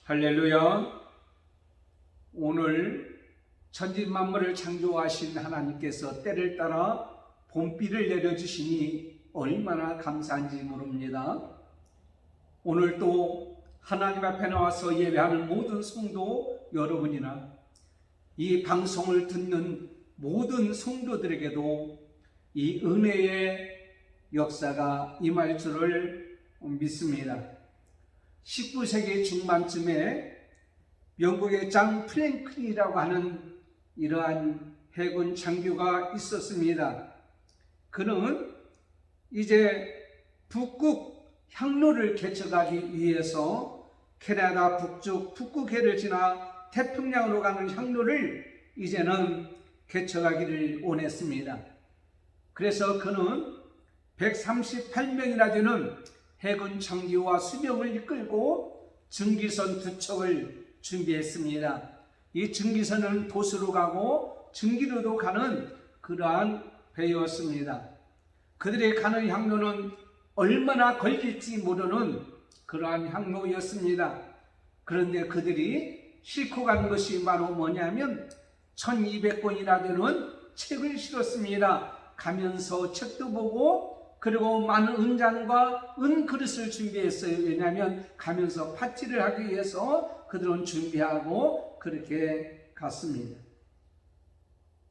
할렐루야. 오늘 천지만물을 창조하신 하나님께서 때를 따라 봄비를 내려주시니 얼마나 감사한지 모릅니다. 오늘 또 하나님 앞에 나와서 예배하는 모든 성도 여러분이나 이 방송을 듣는 모든 성도들에게도 이 은혜의 역사가 임할 줄을 믿습니다. 19세기 중반쯤에 영국의 장 프랭클이라고 하는 이러한 해군 장교가 있었습니다. 그는 이제 북극 항로를 개척하기 위해서 캐나다 북쪽 북극해를 지나 태평양으로 가는 항로를 이제는 개척하기를 원했습니다. 그래서 그는 138명이나 되는 해군 장교와 수병을 이끌고 증기선 2척을 준비했습니다. 이 증기선은 도수로 가고 증기로도 가는 그러한 배였습니다. 그들이 가는 항로는 얼마나 걸릴지 모르는 그러한 항로였습니다. 그런데 그들이 싣고 간 것이 바로 뭐냐면 1200권이나 되는 책을 실었습니다. 가면서 책도 보고 그리고 많은 은잔과 은그릇을 준비했어요. 왜냐하면 가면서 파티를 하기 위해서 그들은 준비하고 그렇게 갔습니다.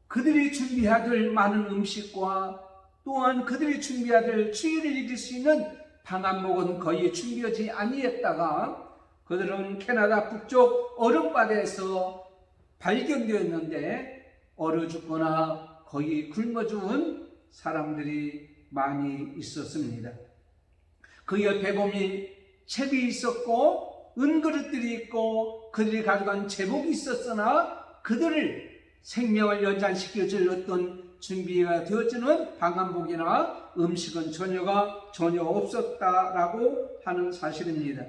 그들이 준비해야 될 많은 음식과 또한 그들이 준비해야 될 추위를 이길 수 있는 방한복은 거의 준비하지 아니했다가 그들은 캐나다 북쪽 얼음바다에서 발견되었는데 얼어 죽거나 거의 굶어 죽은 사람들이 많이 있었습니다. 그 옆에 보면 책이 있었고 은그릇들이 있고 그들이 가져간 제복이 있었으나 그들을 생명을 연장시켜줄 어떤 준비가 되어지는 방한복이나 음식은 전혀 없었다라고 하는 사실입니다.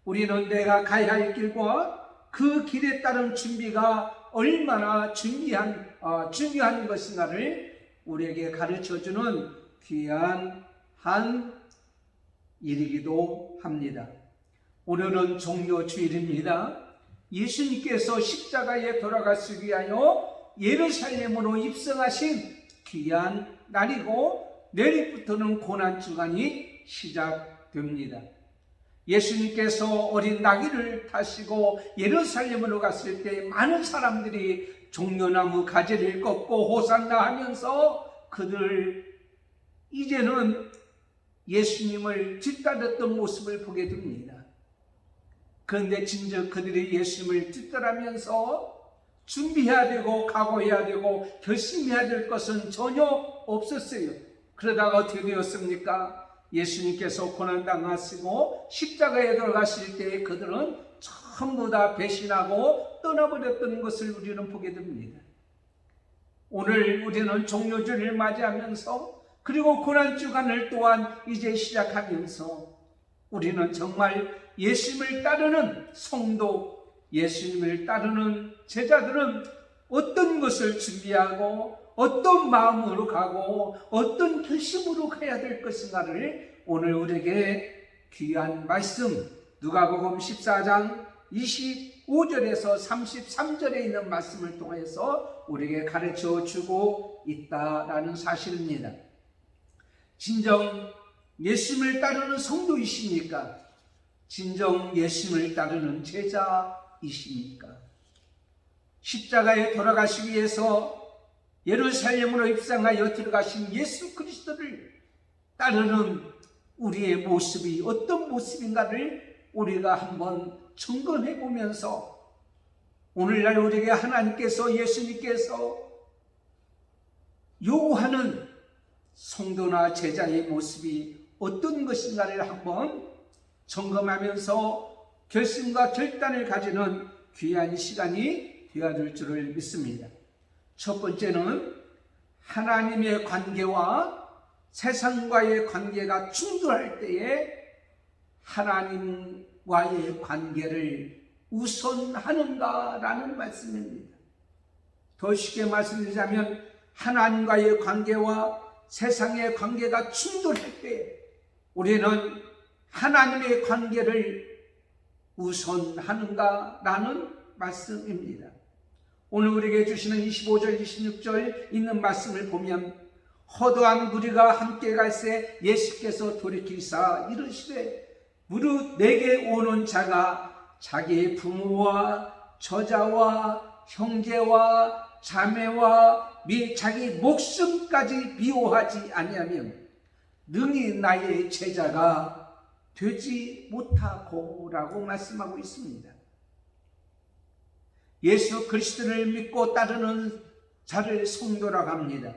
우리는 내가 가야 할 길과 그 길에 따른 준비가 얼마나 중요한 것인가를 우리에게 가르쳐주는 귀한 한 일이기도 합니다. 오늘은 종료주일입니다. 예수님께서 십자가에 돌아가시기 위하여 예루살렘으로 입성하신 귀한 날이고 내일부터는 고난주간이 시작됩니다. 예수님께서 어린 나귀를 타시고 예루살렘으로 갔을 때 많은 사람들이 종려나무 가지를 꺾고 호산나 하면서 그들 이제는 예수님을 뒤따랐던 모습을 보게 됩니다. 그런데 진즉 그들이 예수님을 뒤따르면서 준비해야 되고 각오해야 되고 결심해야 될 것은 전혀 없었어요. 그러다가 어떻게 되었습니까? 예수님께서 고난당하시고 십자가에 들어가실 때 그들은 전부 다 배신하고 떠나버렸던 것을 우리는 보게 됩니다. 오늘 우리는 종료주를 맞이하면서 그리고 고난주간을 또한 이제 시작하면서 우리는 정말 예수님을 따르는 성도, 예수님을 따르는 제자들은 어떤 것을 준비하고 어떤 마음으로 가고 어떤 결심으로 가야 될 것인가를 오늘 우리에게 귀한 말씀 누가복음 14장 25절에서 33절에 있는 말씀을 통해서 우리에게 가르쳐 주고 있다라는 사실입니다. 진정 예수님을 따르는 성도이십니까? 진정 예수님을 따르는 제자이십니까? 십자가에 돌아가시기 위해서 예루살렘으로 입성하여 들어가신 예수 그리스도를 따르는 우리의 모습이 어떤 모습인가를 우리가 한번 점검해 보면서 오늘날 우리에게 하나님께서 예수님께서 요구하는 성도나 제자의 모습이 어떤 것인가를 한번 점검하면서 결심과 결단을 가지는 귀한 시간이 되어줄 줄을 믿습니다. 첫 번째는 하나님의 관계와 세상과의 관계가 충돌할 때에 하나님과의 관계를 우선하는가라는 말씀입니다. 더 쉽게 말씀드리자면 하나님과의 관계와 세상의 관계가 충돌할 때 우리는 하나님의 관계를 우선하는가라는 말씀입니다. 오늘 우리에게 주시는 25절 26절 있는 말씀을 보면 허도한 무리가 함께 갈새 예수께서 돌이키사 이르시되 무릇 내게 오는 자가 자기의 부모와 저자와 형제와 자매와 및 자기 목숨까지 미워하지 아니하면 능히 나의 제자가 되지 못하고 라고 말씀하고 있습니다. 예수 그리스도를 믿고 따르는 자를 성도라고 합니다.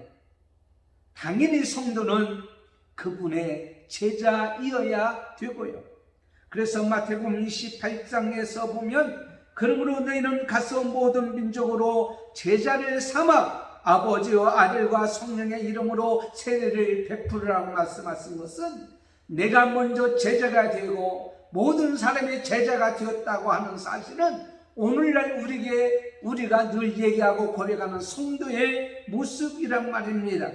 당연히 성도는 그분의 제자이어야 되고요. 그래서 마태복음 28장에서 보면 그러므로 너희는 가서 모든 민족으로 제자를 삼아 아버지와 아들과 성령의 이름으로 세례를 베푸르라고 말씀하신 것은 내가 먼저 제자가 되고 모든 사람의 제자가 되었다고 하는 사실은 오늘날 우리가 늘 얘기하고 고백하는 성도의 모습이란 말입니다.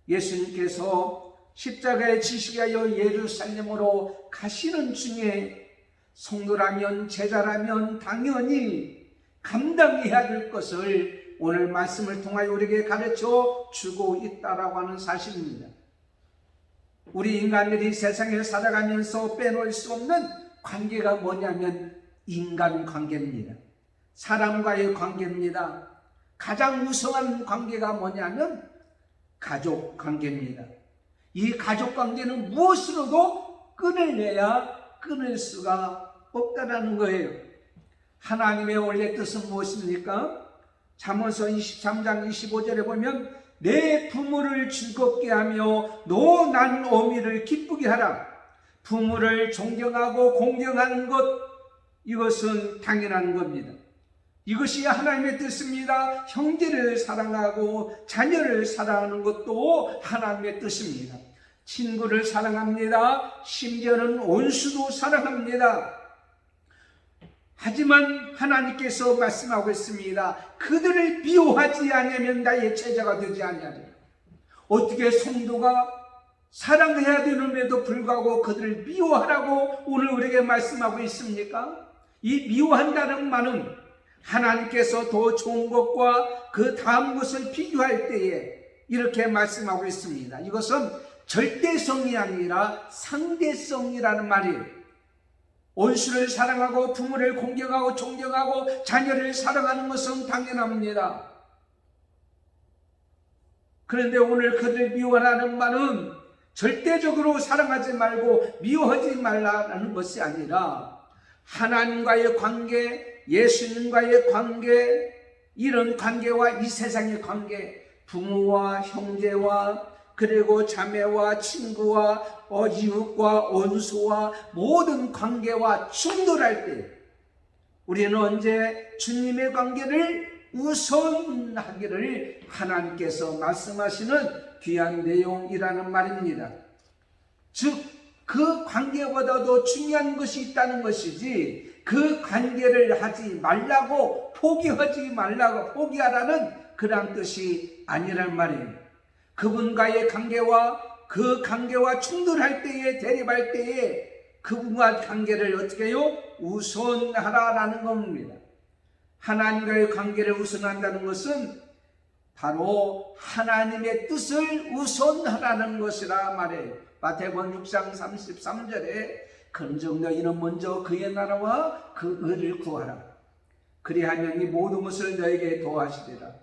예수님께서 십자가에 지시하여 예루살렘으로 가시는 중에 성도라면 제자라면 당연히 감당해야 될 것을 오늘 말씀을 통하여 우리에게 가르쳐 주고 있다라고 하는 사실입니다. 우리 인간들이 세상에 살아가면서 빼놓을 수 없는 관계가 뭐냐면 인간관계입니다. 사람과의 관계입니다. 가장 우수한 관계가 뭐냐면 가족관계입니다. 이 가족관계는 무엇으로도 끊어내야 끊을 수가 없다라는 거예요. 하나님의 원래 뜻은 무엇입니까? 잠언서 23장 25절에 보면 내 부모를 즐겁게 하며 너 난 어미를 기쁘게 하라. 부모를 존경하고 공경하는 것, 이것은 당연한 겁니다. 이것이 하나님의 뜻입니다. 형제를 사랑하고 자녀를 사랑하는 것도 하나님의 뜻입니다. 친구를 사랑합니다. 심지어는 원수도 사랑합니다. 하지만 하나님께서 말씀하고 있습니다. 그들을 미워하지 않으면 나의 제자가 되지 아니하리라. 어떻게 성도가 사랑해야 되는데도 불구하고 그들을 미워하라고 오늘 우리에게 말씀하고 있습니까? 이 미워한다는 말은 하나님께서 더 좋은 것과 그 다음 것을 비교할 때에 이렇게 말씀하고 있습니다. 이것은 절대성이 아니라 상대성이라는 말이에요. 원수를 사랑하고 부모를 공경하고 존경하고 자녀를 사랑하는 것은 당연합니다. 그런데 오늘 그들을 미워하라는 말은 절대적으로 사랑하지 말고 미워하지 말라는 것이 아니라 하나님과의 관계, 예수님과의 관계, 이런 관계와 이 세상의 관계, 부모와 형제와 그리고 자매와 친구와 이웃과 원수와 모든 관계와 충돌할 때 우리는 언제 주님의 관계를 우선하기를 하나님께서 말씀하시는 귀한 내용이라는 말입니다. 즉 그 관계보다도 중요한 것이 있다는 것이지 그 관계를 하지 말라고 포기하지 말라고 포기하라는 그런 뜻이 아니란 말이에요. 그분과의 관계와 그 관계와 충돌할 때에 대립할 때에 그분과 관계를 어떻게 해요? 우선하라라는 겁니다. 하나님과의 관계를 우선한다는 것은 바로 하나님의 뜻을 우선하라는 것이라 말해요. 마태복음 6장 33절에 그런즉 너희는 먼저 그의 나라와 그 의를 구하라. 그리하면 이 모든 것을 너에게 더하시리라.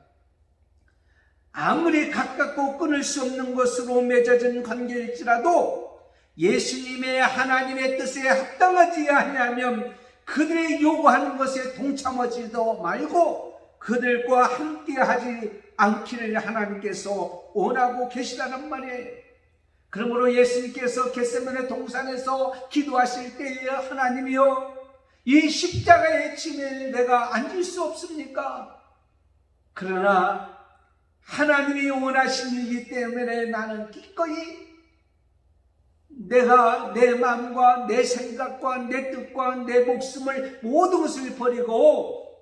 아무리 가깝고 끊을 수 없는 것으로 맺어진 관계일지라도 예수님의 하나님의 뜻에 합당하지 아니하면 그들의 요구하는 것에 동참하지도 말고 그들과 함께하지 않기를 하나님께서 원하고 계시다는 말이에요. 그러므로 예수님께서 겟세마네 동산에서 기도하실 때에 하나님이여 이 십자가의 짐에 내가 앉을 수 없습니까? 그러나 하나님이 원하신 일이기 때문에 나는 기꺼이 내가 내 마음과 내 생각과 내 뜻과 내 목숨을 모든 것을 버리고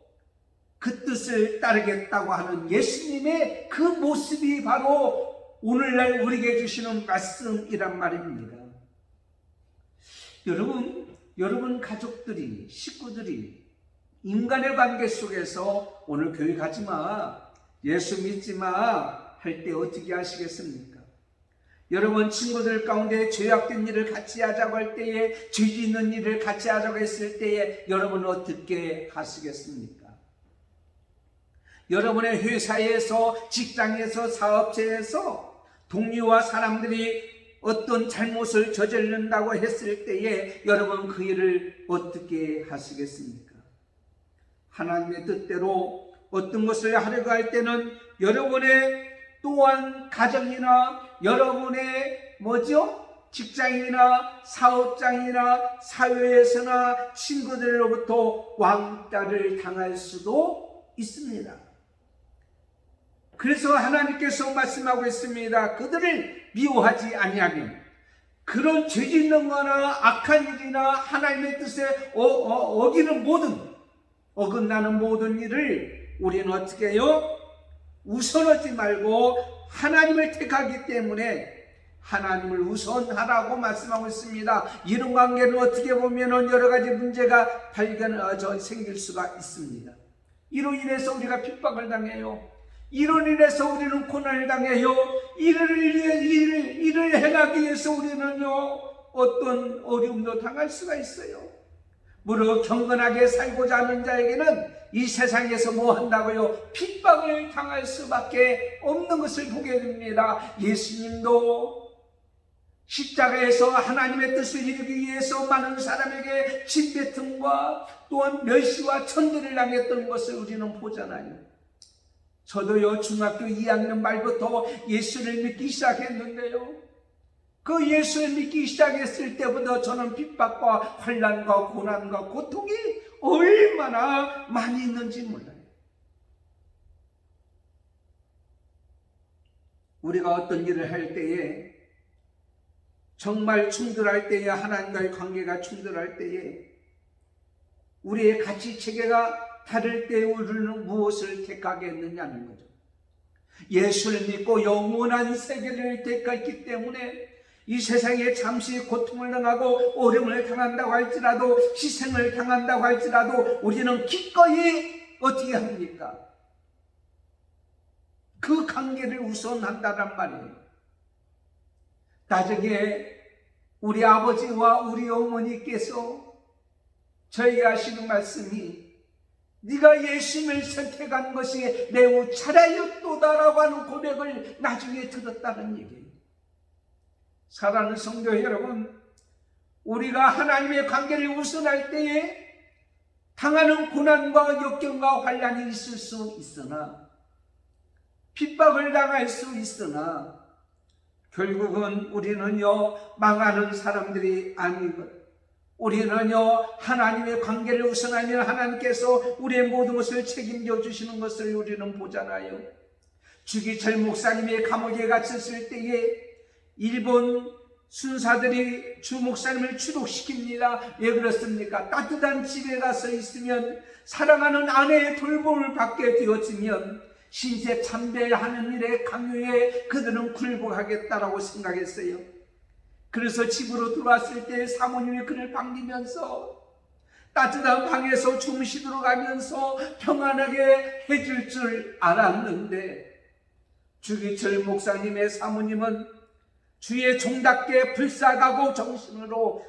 그 뜻을 따르겠다고 하는 예수님의 그 모습이 바로 오늘날 우리에게 주시는 말씀이란 말입니다. 여러분, 여러분 가족들이, 식구들이 인간의 관계 속에서 오늘 교회 가지 마, 예수 믿지 마 할 때 어떻게 하시겠습니까? 여러분 친구들 가운데 죄악된 일을 같이 하자고 할 때에, 죄 짓는 일을 같이 하자고 했을 때에 여러분 어떻게 하시겠습니까? 여러분의 회사에서, 직장에서, 사업체에서 동료와 사람들이 어떤 잘못을 저지른다고 했을 때에 여러분 그 일을 어떻게 하시겠습니까? 하나님의 뜻대로 어떤 것을 하려고 할 때는 여러분의 또한 가정이나 여러분의 직장이나 사업장이나 사회에서나 친구들로부터 왕따를 당할 수도 있습니다. 그래서 하나님께서 말씀하고 있습니다. 그들을 미워하지 아니하면, 그런 죄 짓는 거나 악한 일이나 하나님의 뜻에 어긋나는 모든 일을 우리는 어떻게 해요? 우선하지 말고 하나님을 택하기 때문에 하나님을 우선하라고 말씀하고 있습니다. 이런 관계는 어떻게 보면 여러 가지 문제가 생길 수가 있습니다. 이로 인해서 우리가 핍박을 당해요. 이로 인해서 우리는 고난을 당해요. 일을 행하기 위해서 우리는요, 어떤 어려움도 당할 수가 있어요. 무릇 경건하게 살고자 하는 자에게는 이 세상에서 뭐 한다고요? 핍박을 당할 수밖에 없는 것을 보게 됩니다. 예수님도 십자가에서 하나님의 뜻을 이루기 위해서 많은 사람에게 침뱉음과 또한 멸시와 천대를 당했던 것을 우리는 보잖아요. 저도요, 중학교 2학년 말부터 예수를 믿기 시작했는데요, 그 예수를 믿기 시작했을 때부터 저는 핍박과 환난과 고난과 고통이 얼마나 많이 있는지 몰라요. 우리가 어떤 일을 할 때에, 정말 충돌할 때에, 하나님과의 관계가 충돌할 때에, 우리의 가치 체계가 다를 때에 우리는 무엇을 택하겠느냐는 거죠. 예수를 믿고 영원한 세계를 택했기 때문에 이 세상에 잠시 고통을 당하고 어려움을 당한다고 할지라도, 희생을 당한다고 할지라도 우리는 기꺼이 어떻게 합니까? 그 관계를 우선한다란 말이에요. 나중에 우리 아버지와 우리 어머니께서 저에게 하시는 말씀이, 네가 예수님을 선택한 것이 매우 잘하였도다라고 하는 고백을 나중에 들었다는 얘기예요. 사랑하는 성도 여러분, 우리가 하나님의 관계를 우선할 때에 당하는 고난과 역경과 환난이 있을 수 있으나, 핍박을 당할 수 있으나, 결국은 우리는요, 망하는 사람들이 아니거든. 우리는요, 하나님의 관계를 우선하면 하나님께서 우리의 모든 것을 책임져 주시는 것을 우리는 보잖아요. 주기철 목사님의 감옥에 갇혔을 때에 일본 순사들이 주 목사님을 추독시킵니다. 왜 그렇습니까? 따뜻한 집에 가서 있으면, 사랑하는 아내의 돌봄을 받게 되어지면 신세 참배하는 일에 강요에 그들은 굴복하겠다라고 생각했어요. 그래서 집으로 들어왔을 때 사모님이 그를 반기면서 따뜻한 방에서 주무시도록 하면서 평안하게 해줄 줄 알았는데, 주기철 목사님의 사모님은 주의 종답게 불사가고 정신으로,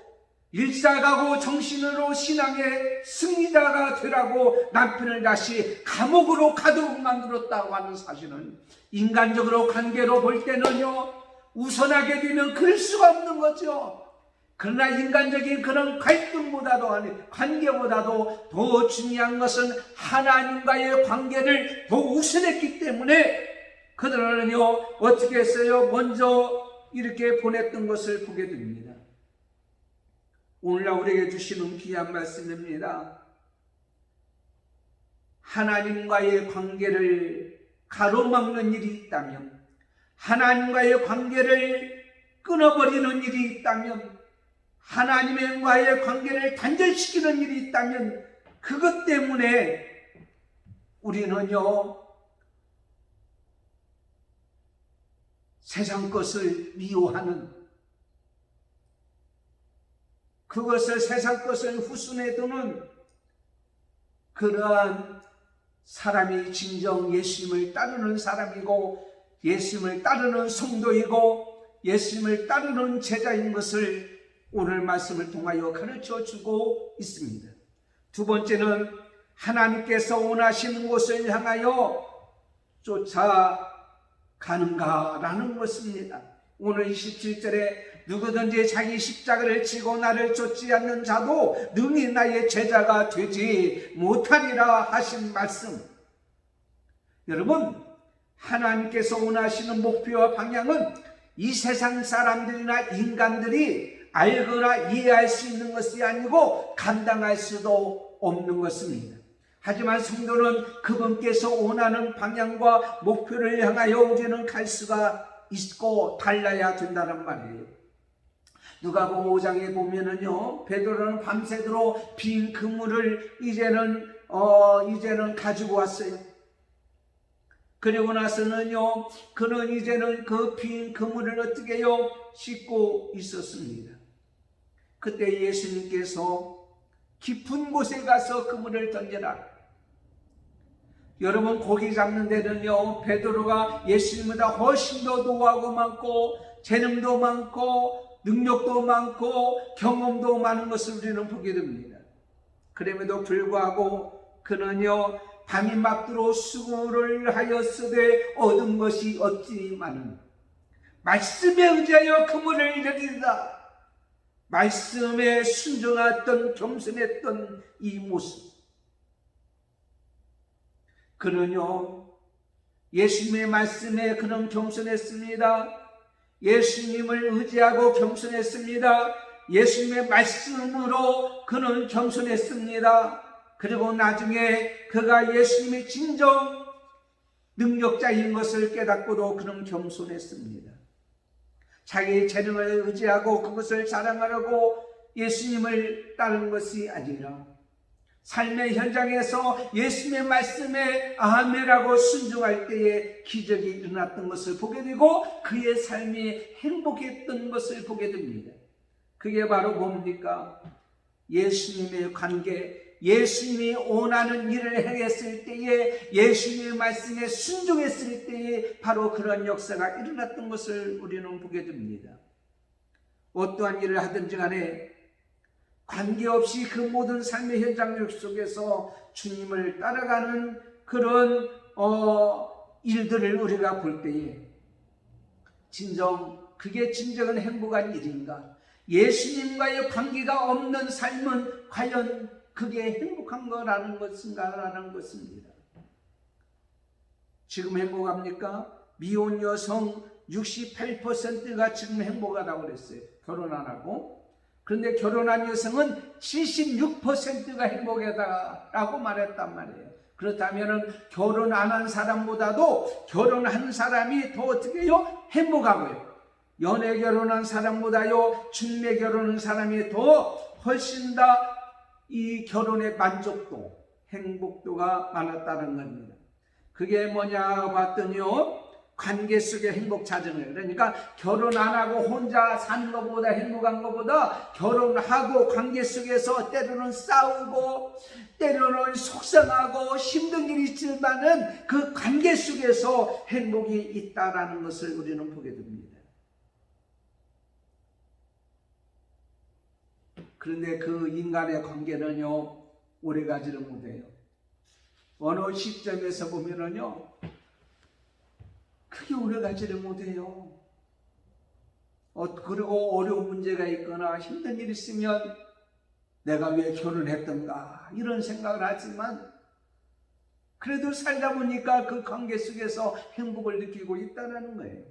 일사가고 정신으로 신앙의 승리자가 되라고 남편을 다시 감옥으로 가도록 만들었다고 하는 사실은, 인간적으로 관계로 볼 때는요, 우선하게 되면 그럴 수가 없는 거죠. 그러나 인간적인 그런 갈등보다도, 관계보다도 더 중요한 것은 하나님과의 관계를 더 우선했기 때문에 그들은요, 어떻게 했어요? 먼저 이렇게 보냈던 것을 보게 됩니다. 오늘날 우리에게 주시는 귀한 말씀입니다. 하나님과의 관계를 가로막는 일이 있다면, 하나님과의 관계를 끊어버리는 일이 있다면, 하나님과의 관계를 단절시키는 일이 있다면, 그것 때문에 우리는요, 세상 것을 미워하는 그것을 세상 것을 후순에 두는 그러한 사람이 진정 예수님을 따르는 사람이고 예수님을 따르는 성도이고 예수님을 따르는 제자인 것을 오늘 말씀을 통하여 가르쳐주고 있습니다. 두 번째는 하나님께서 원하시는 곳을 향하여 쫓아가는가라는 것입니다. 오늘 27절에 누구든지 자기 십자가를 지고 나를 쫓지 않는 자도 능히 나의 제자가 되지 못하리라 하신 말씀. 여러분, 하나님께서 원하시는 목표와 방향은 이 세상 사람들이나 인간들이 알거나 이해할 수 있는 것이 아니고 감당할 수도 없는 것입니다. 하지만 성도는 그분께서 원하는 방향과 목표를 향하여 우리는 갈 수가 있고 달라야 된다는 말이에요. 누가복음 5장에 보면은요, 베드로는 밤새도록 빈 그물을 이제는 가지고 왔어요. 그리고 나서는요, 그는 이제는 그 빈 그물을 어떻게 해요? 씻고 있었습니다. 그때 예수님께서 깊은 곳에 가서 그물을 던져라. 여러분, 고기 잡는 데는요, 베드로가 예수님보다 훨씬 더 노하고 많고 재능도 많고 능력도 많고 경험도 많은 것을 우리는 보게 됩니다. 그럼에도 불구하고 그는요, 밤이 맞도록 수고를 하였으되 얻은 것이 없지만은 말씀에 의지하여 그물을 내리다. 말씀에 순종했던 겸손했던 이 모습. 그는요, 예수님의 말씀에 그는 겸손했습니다. 예수님을 의지하고 겸손했습니다. 예수님의 말씀으로 그는 겸손했습니다. 그리고 나중에 그가 예수님의 진정 능력자인 것을 깨닫고도 그는 겸손했습니다. 자기의 재능을 의지하고 그것을 자랑하려고 예수님을 따른 것이 아니라 삶의 현장에서 예수님의 말씀에 아멘하고 순종할 때에 기적이 일어났던 것을 보게 되고 그의 삶이 행복했던 것을 보게 됩니다. 그게 바로 뭡니까? 예수님의 관계, 예수님이 원하는 일을 행했을 때에 예수님의 말씀에 순종했을 때에 바로 그런 역사가 일어났던 것을 우리는 보게 됩니다. 어떠한 일을 하든지 간에 관계없이 그 모든 삶의 현장 속에서 주님을 따라가는 그런 일들을 우리가 볼 때에 그게 진정한 행복한 일인가? 예수님과의 관계가 없는 삶은 과연 그게 행복한 거라는 것인가라는 것입니다. 지금 행복합니까? 미혼 여성 68%가 지금 행복하다고 그랬어요. 결혼 안 하고. 그런데 결혼한 여성은 76%가 행복하다라고 말했단 말이에요. 그렇다면 결혼 안 한 사람보다도 결혼한 사람이 더 어떻게 해요? 행복하고요. 연애 결혼한 사람보다요, 중매 결혼한 사람이 더 훨씬 더 이 결혼의 만족도, 행복도가 많았다는 겁니다. 그게 뭐냐 봤더니요, 관계 속의 행복 찾으는, 그러니까 결혼 안 하고 혼자 사는 것보다 행복한 것보다 결혼하고 관계 속에서 때로는 싸우고 때로는 속상하고 힘든 일이 있지만은 그 관계 속에서 행복이 있다라는 것을 우리는 보게 됩니다. 그런데 그 인간의 관계는요, 오래가지를 못해요. 어느 시점에서 보면은요, 크게 오래가지를 못해요. 그리고 어려운 문제가 있거나 힘든 일이 있으면 내가 왜 결혼했던가 이런 생각을 하지만 그래도 살다 보니까 그 관계 속에서 행복을 느끼고 있다는 거예요.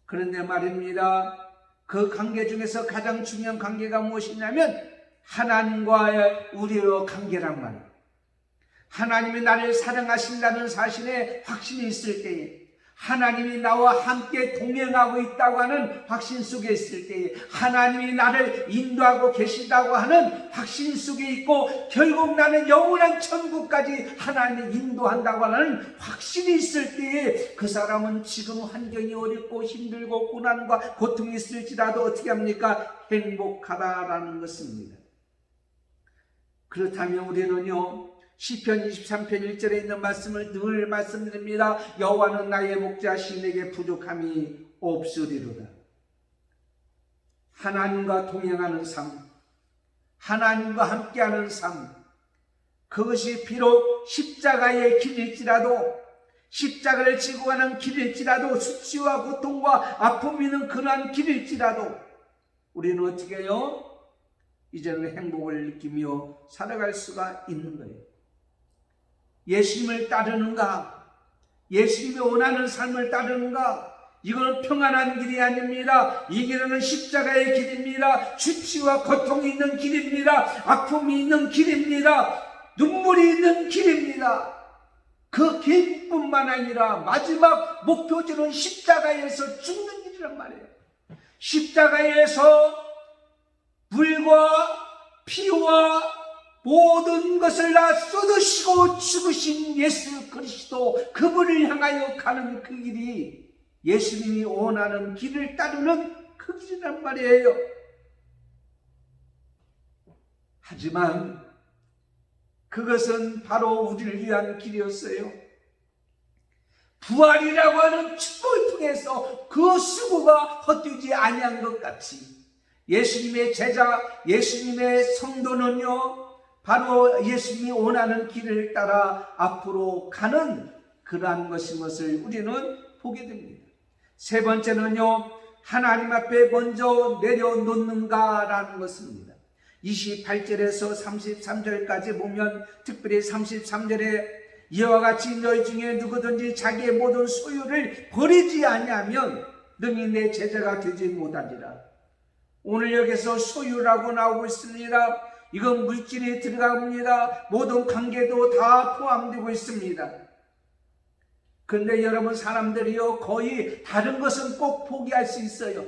그런데 말입니다, 그 관계 중에서 가장 중요한 관계가 무엇이냐면 하나님과의 우리의 관계란 말이에요. 하나님이 나를 사랑하신다는 사실에 확신이 있을 때에, 하나님이 나와 함께 동행하고 있다고 하는 확신 속에 있을 때에, 하나님이 나를 인도하고 계시다고 하는 확신 속에 있고, 결국 나는 영원한 천국까지 하나님이 인도한다고 하는 확신이 있을 때에, 그 사람은 지금 환경이 어렵고 힘들고 고난과 고통이 있을지라도 어떻게 합니까? 행복하다라는 것입니다. 그렇다면 우리는요, 시편 23편 1절에 있는 말씀을 늘 말씀드립니다. 여호와는 나의 목자시 내게 부족함이 없으리로다. 하나님과 동행하는 삶, 하나님과 함께하는 삶, 그것이 비록 십자가의 길일지라도, 십자가를 지고 가는 길일지라도, 수치와 고통과 아픔이 있는 그러한 길일지라도 우리는 어떻게 해요? 이제는 행복을 느끼며 살아갈 수가 있는 거예요. 예수님을 따르는가? 예수님이 원하는 삶을 따르는가? 이건 평안한 길이 아닙니다. 이 길은 십자가의 길입니다. 수치와 고통이 있는 길입니다. 아픔이 있는 길입니다. 눈물이 있는 길입니다. 그 길뿐만 아니라 마지막 목표지는 십자가에서 죽는 길이란 말이에요. 십자가에서 물과 피와 모든 것을 다 쏟으시고 죽으신 예수 그리스도, 그분을 향하여 가는 그 길이 예수님이 원하는 길을 따르는 그 길이란 말이에요. 하지만 그것은 바로 우리를 위한 길이었어요. 부활이라고 하는 축복을 통해서 그 수고가 헛되지 아니한 것 같이, 예수님의 제자, 예수님의 성도는요, 바로 예수님이 원하는 길을 따라 앞으로 가는 그러한 것인 것을 우리는 보게 됩니다. 세 번째는요, 하나님 앞에 먼저 내려놓는가라는 것입니다. 28절에서 33절까지 보면, 특별히 33절에 이와 같이 너희 중에 누구든지 자기의 모든 소유를 버리지 아니하면 능히 내 제자가 되지 못하리라. 오늘 여기서 소유라고 나오고 있습니다. 이건 물질이 들어갑니다. 모든 관계도 다 포함되고 있습니다. 그런데 여러분, 사람들이요, 거의 다른 것은 꼭 포기할 수 있어요.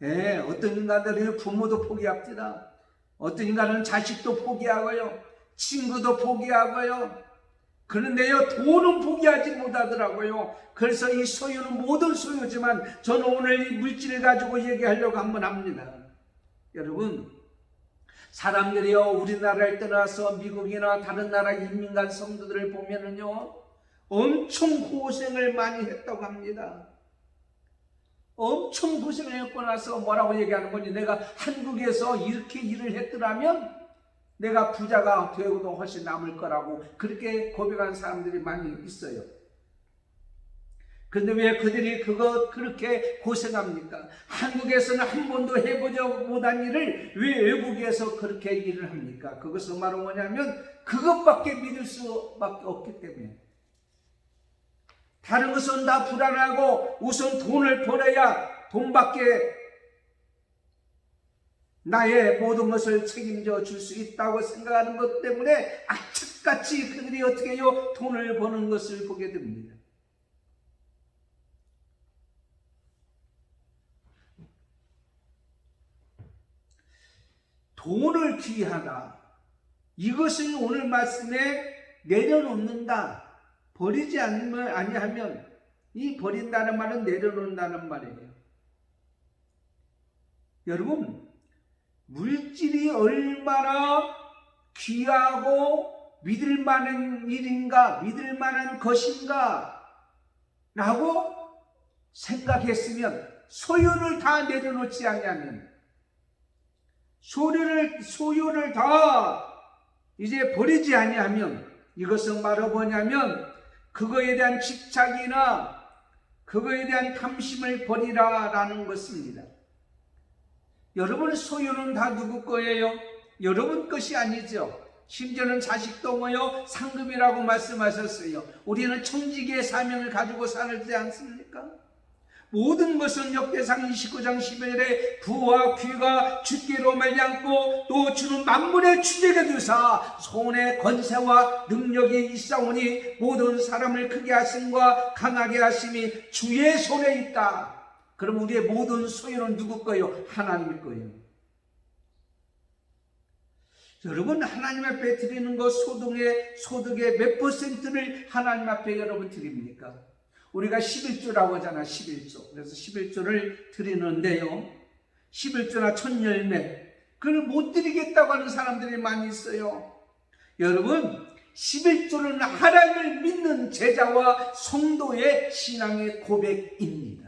예, 어떤 인간들이 부모도 포기합니다. 어떤 인간은 자식도 포기하고요, 친구도 포기하고요. 그런데요, 돈은 포기하지 못하더라고요. 그래서 이 소유는 모든 소유지만 저는 오늘 이 물질을 가지고 얘기하려고 한번 합니다. 여러분, 사람들이요, 우리나라를 떠나서 미국이나 다른 나라 이민 간 성도들을 보면은요, 엄청 고생을 많이 했다고 합니다. 엄청 고생을 했고 나서 뭐라고 얘기하는 거니? 내가 한국에서 이렇게 일을 했더라면 내가 부자가 되고도 훨씬 남을 거라고 그렇게 고백하는 사람들이 많이 있어요. 그런데 왜 그들이 그렇게 고생합니까? 한국에서는 한 번도 해보지 못한 일을 왜 외국에서 그렇게 일을 합니까? 그것은 바로 뭐냐면 그것밖에 믿을 수밖에 없기 때문에. 다른 것은 다 불안하고 우선 돈을 벌어야 돈밖에 나의 모든 것을 책임져 줄 수 있다고 생각하는 것 때문에 악착같이 그들이 어떻게 해요? 돈을 버는 것을 보게 됩니다. 돈을 귀하다. 이것을 오늘 말씀에 내려놓는다. 버리지 아니하면, 이 버린다는 말은 내려놓는다는 말이에요. 여러분, 물질이 얼마나 귀하고 믿을 만한 일인가, 믿을 만한 것인가 라고 생각했으면, 소유를 다 내려놓지 않으면, 소유를 다 이제 버리지 아니하면, 이것은 바로 뭐냐면 그거에 대한 집착이나 그거에 대한 탐심을 버리라라는 것입니다. 여러분의 소유는 다 누구 거예요? 여러분 것이 아니죠. 심지어는 자식도 뭐요? 상급이라고 말씀하셨어요. 우리는 청지기의 사명을 가지고 살지 않습니까? 모든 것은 역대상 29장 11절에 부와 귀가 주께로 말미암고 또 주는 만물의 주제가 되사 손에 권세와 능력이 있사오니 모든 사람을 크게 하심과 강하게 하심이 주의 손에 있다. 그럼 우리의 모든 소유는 누구 거예요? 하나님의 거예요. 여러분, 하나님 앞에 드리는 것 소득의 몇 %를 하나님 앞에 여러분 드립니까? 우리가 11조라고 하잖아. 11조. 그래서 11조를 드리는데요, 11조나 천열매, 그걸 못 드리겠다고 하는 사람들이 많이 있어요. 여러분, 11조는 하나님을 믿는 제자와 성도의 신앙의 고백입니다.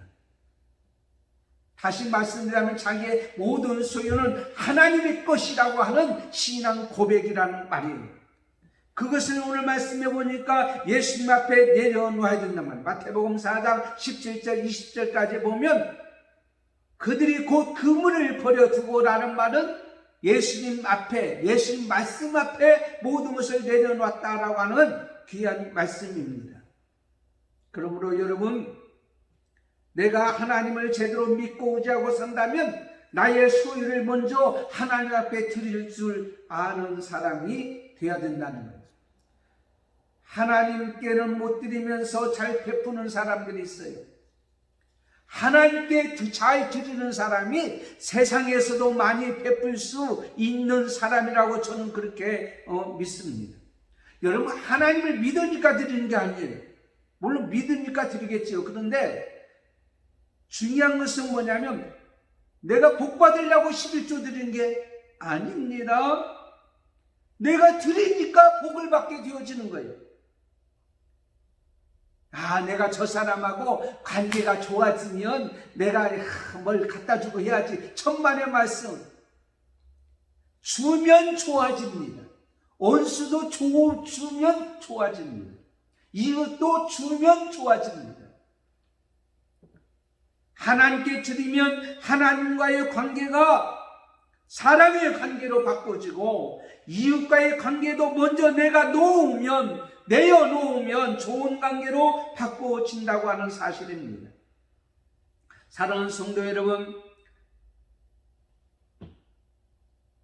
다시 말씀드리면 자기의 모든 소유는 하나님의 것이라고 하는 신앙 고백이라는 말이에요. 그것을 오늘 말씀해 보니까 예수님 앞에 내려놓아야 된단 말이에요. 마태복음 4장 17절 20절까지 보면 그들이 곧 그물을 버려두고라는 말은 예수님 앞에, 예수님 말씀 앞에 모든 것을 내려놓았다라고 하는 귀한 말씀입니다. 그러므로 여러분, 내가 하나님을 제대로 믿고 의지하고 산다면 나의 소유를 먼저 하나님 앞에 드릴 줄 아는 사람이 되어야 된다는 거예요. 하나님께는 못 드리면서 잘 베푸는 사람들이 있어요. 하나님께 잘 드리는 사람이 세상에서도 많이 베풀 수 있는 사람이라고 저는 그렇게 믿습니다. 여러분, 하나님을 믿으니까 드리는 게 아니에요. 물론 믿으니까 드리겠지요. 그런데 중요한 것은 뭐냐면 내가 복 받으려고 11조 드리는 게 아닙니다. 내가 드리니까 복을 받게 되어지는 거예요. 내가 저 사람하고 관계가 좋아지면 내가 뭘 갖다 주고 해야지. 천만의 말씀. 주면 좋아집니다. 원수도 주면 좋아집니다. 이것도 주면 좋아집니다. 하나님께 드리면 하나님과의 관계가 사랑의 관계로 바꿔지고 이웃과의 관계도 먼저 내가 내어놓으면 좋은 관계로 바꿔진다고 하는 사실입니다. 사랑하는 성도 여러분,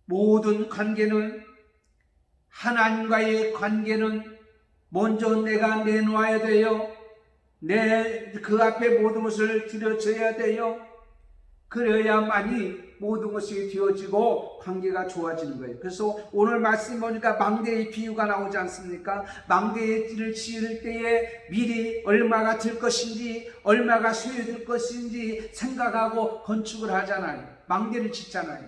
모든 관계는, 하나님과의 관계는 먼저 내가 내놓아야 돼요. 그 앞에 모든 것을 드려줘야 돼요. 그래야만이 모든 것이 되어지고 관계가 좋아지는 거예요. 그래서 오늘 말씀 보니까 망대의 비유가 나오지 않습니까? 망대를 지을 때에 미리 얼마가 들 것인지, 얼마가 소요될 것인지 생각하고 건축을 하잖아요. 망대를 짓잖아요.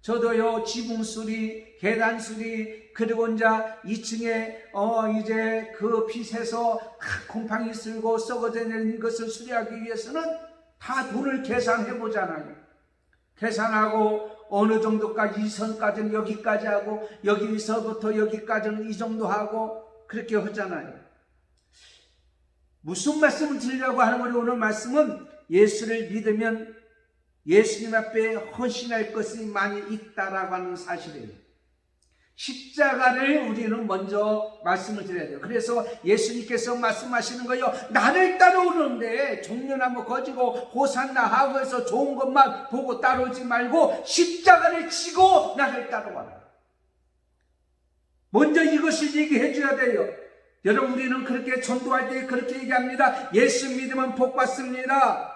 저도요, 지붕 수리, 계단 수리, 그리고 이제 2층에 이제 그 빛에서 곰팡이 쓸고 썩어져 있는 것을 수리하기 위해서는 다 돈을 계산해 보잖아요. 계산하고 어느 정도까지, 이 선까지는 여기까지 하고 여기서부터 여기까지는 이 정도 하고 그렇게 하잖아요. 무슨 말씀을 드리려고 하는 거예요? 오늘 말씀은 예수를 믿으면 예수님 앞에 헌신할 것이 많이 있다라고 하는 사실이에요. 십자가를 우리는 먼저 말씀을 드려야 돼요. 그래서 예수님께서 말씀하시는 거예요. 나를 따라오는데 종려나무 거지고 호산나 하고 해서 좋은 것만 보고 따라오지 말고 십자가를 지고 나를 따라와라. 먼저 이것을 얘기해 줘야 돼요. 여러분, 우리는 그렇게 전도할 때 그렇게 얘기합니다. 예수 믿으면 복 받습니다.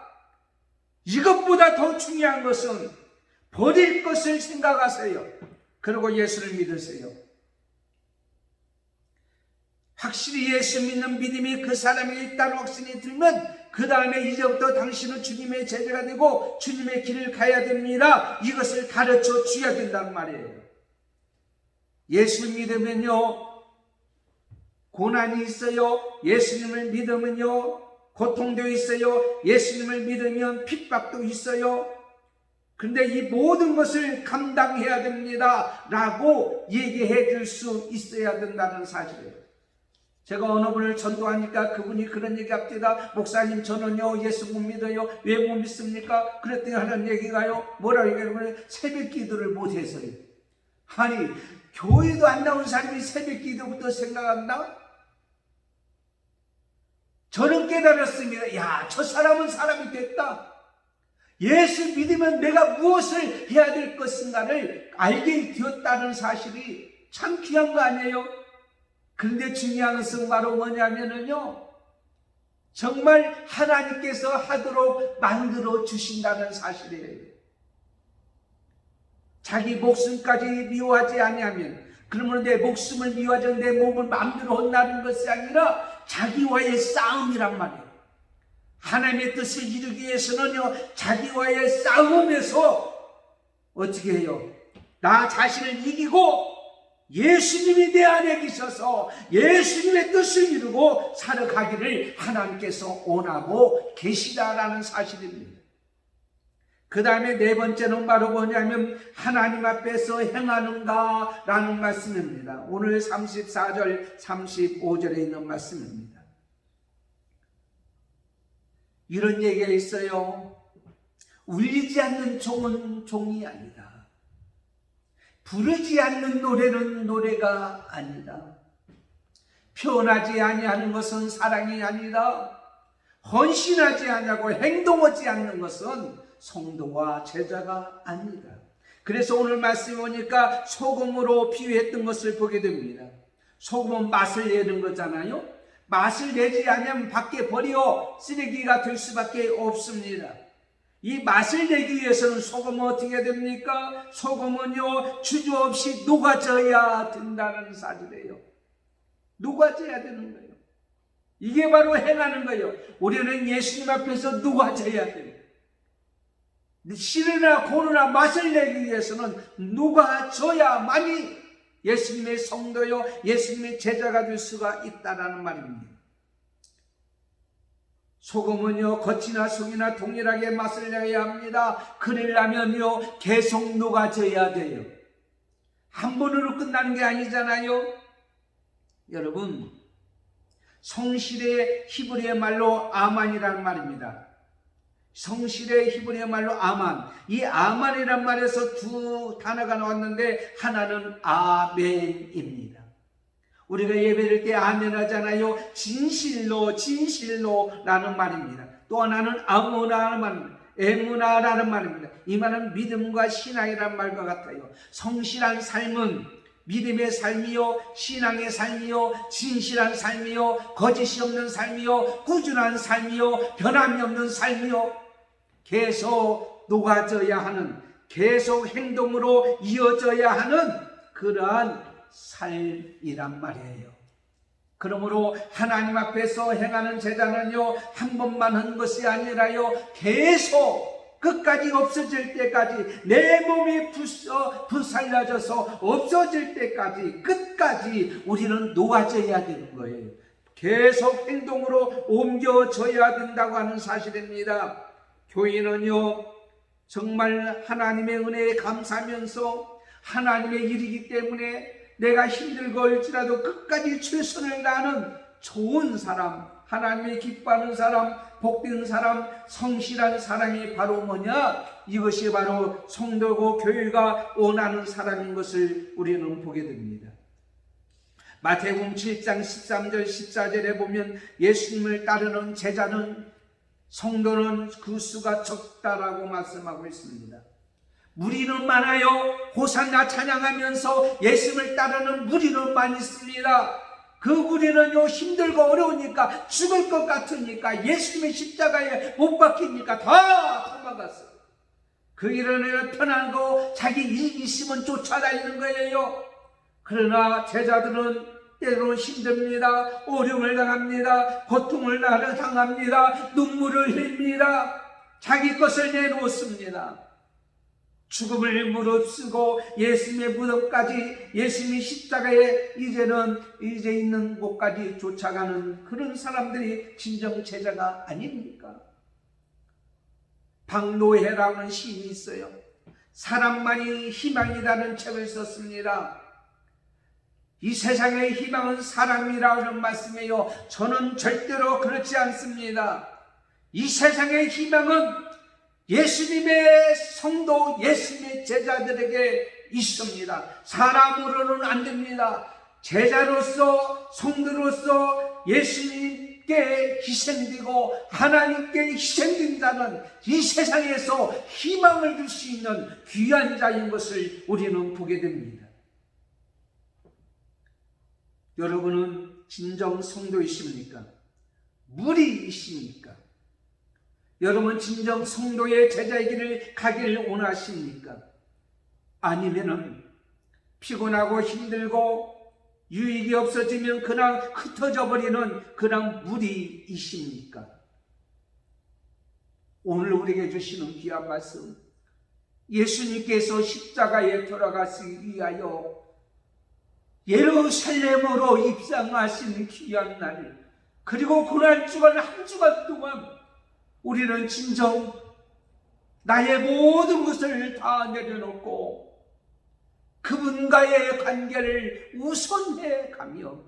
이것보다 더 중요한 것은 버릴 것을 생각하세요. 그리고 예수를 믿으세요. 확실히 예수 믿는 믿음이 그 사람에게 있다는 확신이 들면 그 다음에 이제부터 당신은 주님의 제자가 되고 주님의 길을 가야 됩니다. 이것을 가르쳐 줘야 된다는 말이에요. 예수 믿으면요, 고난이 있어요. 예수님을 믿으면요, 고통도 있어요. 예수님을 믿으면 핍박도 있어요. 그런데 이 모든 것을 감당해야 됩니다 라고 얘기해 줄 수 있어야 된다는 사실이에요. 제가 어느 분을 전도하니까 그분이 그런 얘기 합니다. 목사님, 저는요 예수 못 믿어요. 왜 못 믿습니까? 그랬더니 하는 얘기가요, 뭐라고 얘기하면 새벽 기도를 못해서요. 아니, 교회도 안 나온 사람이 새벽 기도부터 생각한다? 저는 깨달았습니다. 야, 저 사람은 사람이 됐다. 예수 믿으면 내가 무엇을 해야 될 것인가를 알게 되었다는 사실이 참 귀한 거 아니에요? 그런데 중요한 것은 바로 뭐냐면요, 정말 하나님께서 하도록 만들어 주신다는 사실이에요. 자기 목숨까지 미워하지 아니하면, 그러면 내 목숨을 미워하지 내 몸을 마음대로 혼나는 것이 아니라 자기와의 싸움이란 말이에요. 하나님의 뜻을 이루기 위해서는요, 자기와의 싸움에서 어떻게 해요? 나 자신을 이기고 예수님이 내 안에 계셔서 예수님의 뜻을 이루고 살아가기를 하나님께서 원하고 계시다라는 사실입니다. 그 다음에 네 번째는 바로 뭐냐면 하나님 앞에서 행하는가 라는 말씀입니다. 오늘 34절 35절에 있는 말씀입니다. 이런 얘기가 있어요. 울리지 않는 종은 종이 아니다. 부르지 않는 노래는 노래가 아니다. 표현하지 아니하는 것은 사랑이 아니다. 헌신하지 아니하고 행동하지 않는 것은 성도와 제자가 아니다. 그래서 오늘 말씀에 보니까 소금으로 비유했던 것을 보게 됩니다. 소금은 맛을 내는 거잖아요. 맛을 내지 않으면 밖에 버려 쓰레기가 될 수밖에 없습니다. 이 맛을 내기 위해서는 소금은 어떻게 됩니까? 소금은요, 주저없이 녹아져야 된다는 사실이에요. 녹아져야 되는 거예요. 이게 바로 행하는 거예요. 우리는 예수님 앞에서 녹아져야 돼요. 씨르나 고르나 맛을 내기 위해서는 녹아져야만이 예수님의 성도요, 예수님의 제자가 될 수가 있다는 말입니다. 소금은요, 겉이나 속이나 동일하게 맛을 내야 합니다. 그러려면요, 계속 녹아져야 돼요. 한 번으로 끝나는 게 아니잖아요. 여러분, 성실의 히브리어 말로 아만이라는 말입니다. 성실의 히브리어 말로 아만. 이 아만이란 말에서 두 단어가 나왔는데 하나는 아멘입니다. 우리가 예배를 때 아멘 하잖아요. 진실로 진실로라는 말입니다. 또 하나는 아무나라는 말입니다. 에무나라는 말입니다. 이 말은 믿음과 신앙이라는 말과 같아요. 성실한 삶은 믿음의 삶이요, 신앙의 삶이요, 진실한 삶이요, 거짓이 없는 삶이요, 꾸준한 삶이요, 변함이 없는 삶이요, 계속 녹아져야 하는, 계속 행동으로 이어져야 하는 그러한 삶이란 말이에요. 그러므로 하나님 앞에서 행하는 제자는요, 한 번만 한 것이 아니라요, 계속 끝까지 없어질 때까지, 내 몸이 부살려져서 없어질 때까지, 끝까지 우리는 녹아져야 되는 거예요. 계속 행동으로 옮겨져야 된다고 하는 사실입니다. 교인은요, 정말 하나님의 은혜에 감사하면서 하나님의 일이기 때문에 내가 힘들고 할지라도 끝까지 최선을 다하는 좋은 사람, 하나님이 기뻐하는 사람, 복된 사람, 성실한 사람이 바로 뭐냐? 이것이 바로 성도고 교회가 원하는 사람인 것을 우리는 보게 됩니다. 마태복음 7장 13절 14절에 보면 예수님을 따르는 제자는, 성도는 그 수가 적다라고 말씀하고 있습니다. 무리는 많아요. 호산나 찬양하면서 예수님을 따르는 무리는 많이 있습니다. 그 무리는요, 힘들고 어려우니까, 죽을 것 같으니까, 예수님의 십자가에 못 박히니까 다 도망갔어요. 그 일은 편안하고 자기 이익이 있으면 쫓아다니는 거예요. 그러나 제자들은 때로는 힘듭니다. 어려움을 당합니다. 고통을 당합니다. 눈물을 흘립니다. 자기 것을 내놓습니다. 죽음을 무릅쓰고 예수님의 무덤까지, 예수님의 십자가에 이제 있는 곳까지 쫓아가는 그런 사람들이 진정 제자가 아닙니까? 박노해라고 하는 시인이 있어요. 사람만이 희망이라는 책을 썼습니다. 이 세상의 희망은 사람이라고 하는 말씀이에요. 저는 절대로 그렇지 않습니다. 이 세상의 희망은 예수님의 성도, 예수님의 제자들에게 있습니다. 사람으로는 안 됩니다. 제자로서, 성도로서 예수님 주님께 희생되고 하나님께 희생된 자는 이 세상에서 희망을 줄 수 있는 귀한 자인 것을 우리는 보게 됩니다. 여러분은 진정 성도이십니까? 무리이십니까? 여러분 진정 성도의 제자의 길을 가기를 원하십니까? 아니면은 피곤하고 힘들고 유익이 없어지면 그냥 흩어져 버리는 그냥 무리이십니까? 오늘 우리에게 주시는 귀한 말씀, 예수님께서 십자가에 돌아가시기 위하여 예루살렘으로 입성하신 귀한 날, 그리고 고난주간 한 주간 동안 우리는 진정 나의 모든 것을 다 내려놓고 그분과의 관계를 우선해 가며,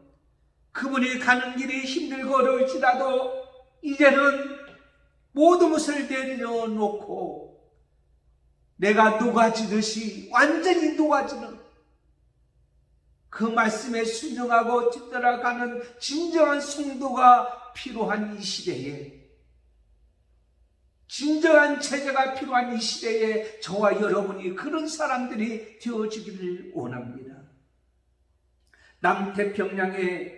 그분이 가는 길이 힘들고 어려울지라도 이제는 모든 것을 내려놓고 내가 녹아지듯이 완전히 녹아지는 그 말씀에 순종하고 뒤따라가는 진정한 성도가 필요한 이 시대에, 진정한 제자가 필요한 이 시대에 저와 여러분이 그런 사람들이 되어지기를 원합니다. 남태평양에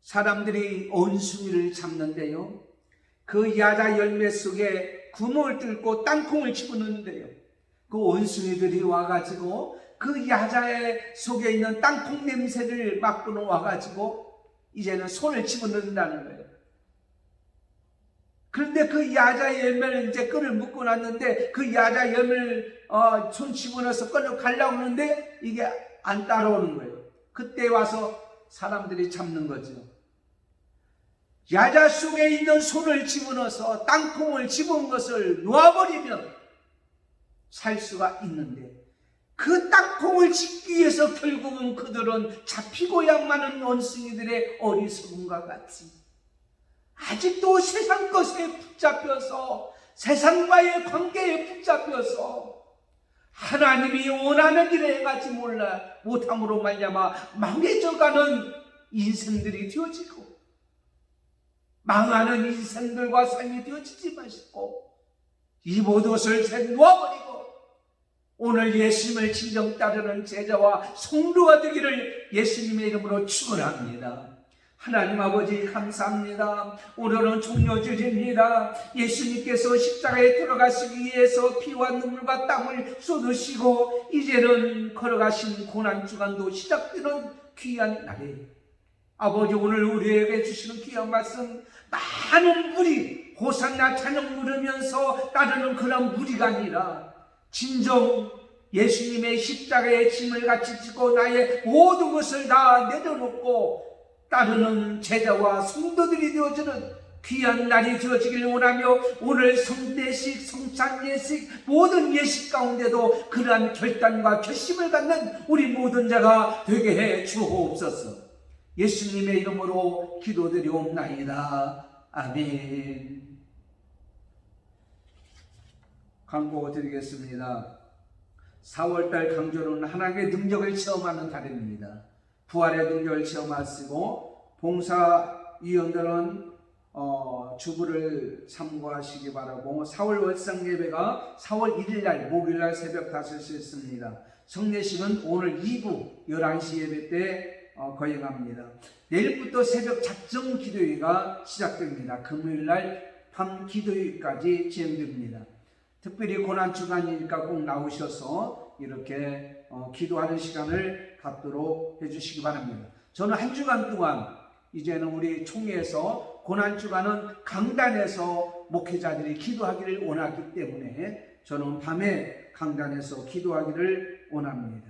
사람들이 원숭이를 잡는데요, 그 야자 열매 속에 구멍을 뚫고 땅콩을 집어넣는데요, 그 원숭이들이 와가지고 그 야자 속에 있는 땅콩 냄새를 맡고는 와가지고 이제는 손을 집어넣는다는 거예요. 그런데 그 야자 열매를 이제 끈을 묶고 놨는데 그 야자 열매를 손 집어넣어서 끈을 가려고 하는데 이게 안 따라오는 거예요. 그때 와서 사람들이 잡는 거죠. 야자 속에 있는 손을 집어넣어서 땅콩을 집은 것을 놓아버리면 살 수가 있는데, 그 땅콩을 집기 위해서 결국은 그들은 잡히고야 마는 원숭이들의 어리석음과 같이 아직도 세상 것에 붙잡혀서, 세상과의 관계에 붙잡혀서 하나님이 원하는 일을 행하지 못함으로 말미암아 망해져가는 인생들이 되어지고, 망하는 인생들과 삶이 되어지지 마시고 이 모든 것을 놓아버리고 오늘 예수님을 진정 따르는 제자와 성도가 되기를 예수님의 이름으로 축원합니다. 하나님 아버지 감사합니다. 오늘은 종료주일입니다. 예수님께서 십자가에 들어가시기 위해서 피와 눈물과 땀을 쏟으시고 이제는 걸어가신 고난주간도 시작되는 귀한 날에, 아버지 오늘 우리에게 주시는 귀한 말씀, 많은 무리 호산나 찬양 부르면서 따르는 그런 무리가 아니라 진정 예수님의 십자가의 짐을 같이 지고 나의 모든 것을 다 내려놓고 따르는 제자와 성도들이 되어지는 귀한 날이 되어지길 원하며, 오늘 성대식, 성찬예식, 모든 예식 가운데도 그러한 결단과 결심을 갖는 우리 모든 자가 되게 해 주옵소서. 예수님의 이름으로 기도드리옵나이다. 아멘. 광고 드리겠습니다. 4월달 강조는 하나님의 능력을 체험하는 달입니다. 부활의 능력을 체험하시고 봉사위원들은 주부를 참고하시기 바라고, 4월 월상 예배가 4월 1일날 목요일날 새벽 5시에 있습니다. 성례식은 오늘 2부 11시 예배 때 거행합니다. 내일부터 새벽 작정 기도회가 시작됩니다. 금요일날 밤 기도회까지 진행됩니다. 특별히 고난주간이니까 꼭 나오셔서 이렇게 기도하는 시간을 갖도록 해주시기 바랍니다. 저는 한 주간 동안 이제는 우리 총회에서 고난주간은 강단에서 목회자들이 기도하기를 원하기 때문에 저는 밤에 강단에서 기도하기를 원합니다.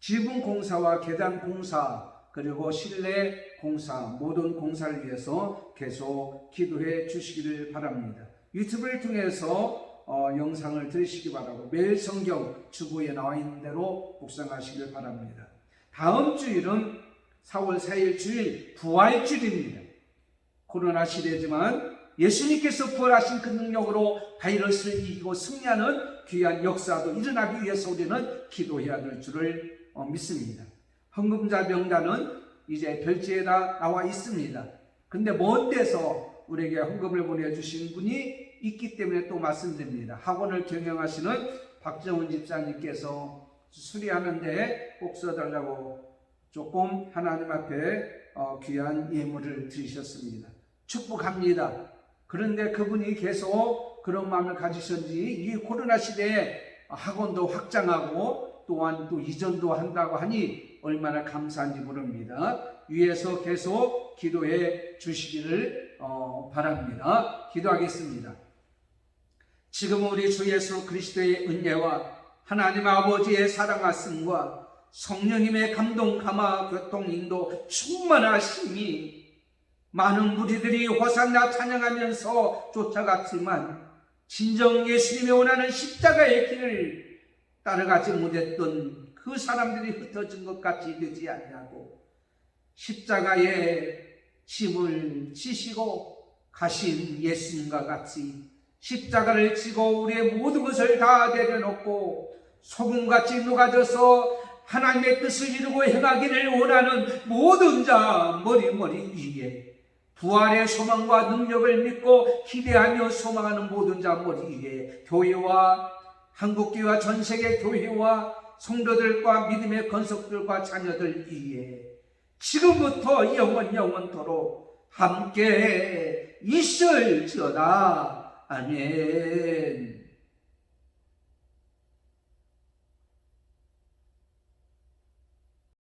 지붕 공사와 계단 공사 그리고 실내 공사 모든 공사를 위해서 계속 기도해 주시기를 바랍니다. 유튜브를 통해서 영상을 들으시기 바라고, 매일 성경 주보에 나와 있는 대로 묵상하시길 바랍니다. 다음 주일은 4월 4일 주일 부활주일입니다. 코로나 시대지만 예수님께서 부활하신 그 능력으로 바이러스를 이기고 승리하는 귀한 역사도 일어나기 위해서 우리는 기도해야 될 줄을 믿습니다. 헌금자 명단은 이제 별지에다 나와 있습니다. 근데 먼 데서 우리에게 헌금을 보내주신 분이 있기 때문에 또 말씀드립니다. 학원을 경영하시는 박정훈 집사님께서 수리하는데 꼭 써달라고 조금 하나님 앞에 귀한 예물을 드리셨습니다. 축복합니다. 그런데 그분이 계속 그런 마음을 가지셨는지 이 코로나 시대에 학원도 확장하고 또한 또 이전도 한다고 하니 얼마나 감사한지 모릅니다. 위에서 계속 기도해 주시기를 바랍니다. 기도하겠습니다. 지금 우리 주 예수 그리스도의 은혜와 하나님 아버지의 사랑하심과 성령님의 감동, 감화, 교통, 인도 충만하심이 많은 무리들이 호산나 찬양하면서 쫓아갔지만 진정 예수님이 원하는 십자가의 길을 따라가지 못했던 그 사람들이 흩어진 것 같이 되지 않냐고 십자가의 짐을 지시고 가신 예수님과 같이 십자가를 지고 우리의 모든 것을 다 내려놓고 소금같이 녹아져서 하나님의 뜻을 이루고 행하기를 원하는 모든 자 머리 위에 부활의 소망과 능력을 믿고 기대하며 소망하는 모든 자 머리 위에 교회와 한국교회와 전세계 교회와 성도들과 믿음의 건석들과 자녀들 위에 지금부터 영원토록 함께 있을지어다. 아멘.